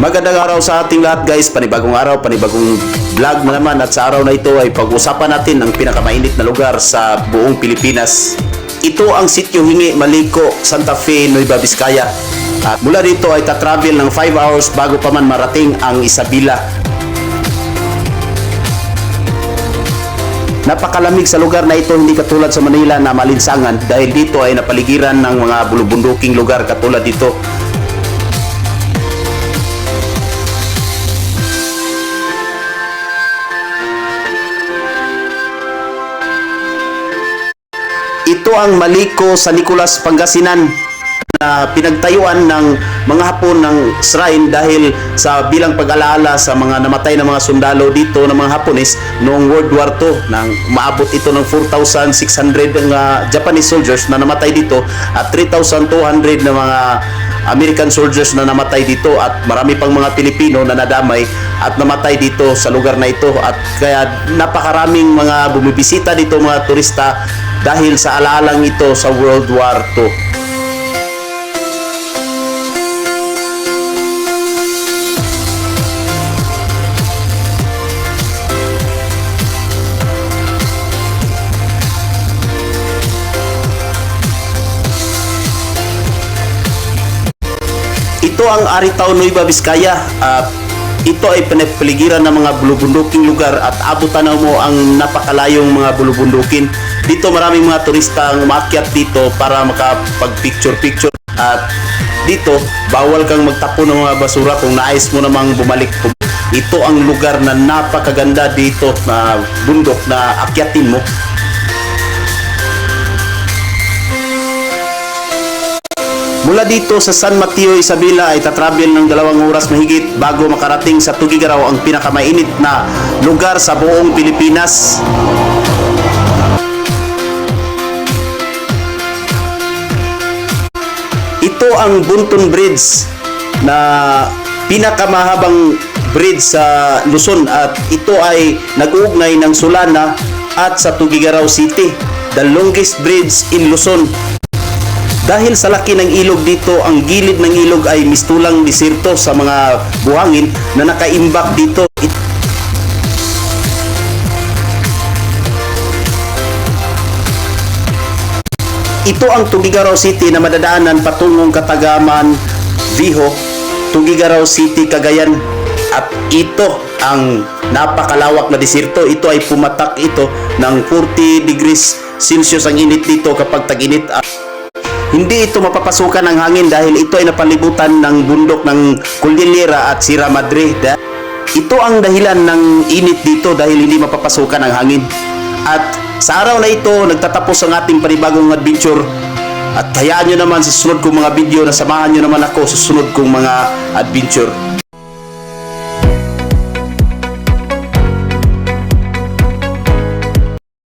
Magandang araw sa ating lahat guys, panibagong araw, panibagong vlog na naman. At sa araw na ito ay pag-usapan natin ang pinakamainit na lugar sa buong Pilipinas. Ito ang Sitio Hingi, Maliko, Santa Fe, Nueva Vizcaya. At mula dito ay tatravel ng 5 hours bago pa man marating ang Isabela. Napakalamig sa lugar na ito, hindi katulad sa Manila na malinsangan dahil dito ay napaligiran ng mga bulubunduking lugar katulad dito. Ito ang Maliko sa Nicolas, Pangasinan na pinagtayuan ng mga Hapon ng shrine dahil sa bilang pag-alaala sa mga namatay na mga sundalo dito ng mga Hapones noong World War II. Nang maabot ito ng 4,600 ng Japanese soldiers na namatay dito at 3,200 na mga American soldiers na namatay dito at marami pang mga Pilipino na nadamay at namatay dito sa lugar na ito. At kaya napakaraming mga bumibisita dito, mga turista, dahil sa alaalang ito sa World War II. Ito ang Aritaw, Nueva Vizcaya. Ito ay pinapaligiran ng mga bulubunduking lugar at abutan mo ang napakalayong mga bulubundukin. Dito maraming mga turista ang umakyat dito para makapag-picture-picture. At dito, bawal kang magtapon ng mga basura kung nais mo namang bumalik. Ito ang lugar na napakaganda dito na bundok na akyatin mo. Mula dito sa San Mateo, Isabela ay tatravel ng 2 oras mahigit bago makarating sa Tugigaraw, ang pinakamainit na lugar sa buong Pilipinas. Ito ang Bunton Bridge na pinakamahabang bridge sa Luzon at ito ay nag-uugnay ng Sulana at sa Tugigaraw City, the longest bridge in Luzon. Dahil sa laki ng ilog dito, ang gilid ng ilog ay mistulang desierto sa mga buhangin na nakaimbak dito. Ito ang Tugigaraw City na madadaanan patungong Katagaman, Viho, Tugigaraw City, Cagayan. At ito ang napakalawak na desierto. Ito ay pumatak ito ng 40 degrees Celsius ang init dito kapag tag-init. Hindi ito mapapasukan ng hangin dahil ito ay napalibutan ng bundok ng Cordillera at Sierra Madre. Ito ang dahilan ng init dito dahil hindi mapapasukan ng hangin. At sa araw na ito, nagtatapos ang ating panibagong adventure. At hayaan nyo naman sa susunod kong mga video na samahan nyo naman ako sa susunod kong mga adventure.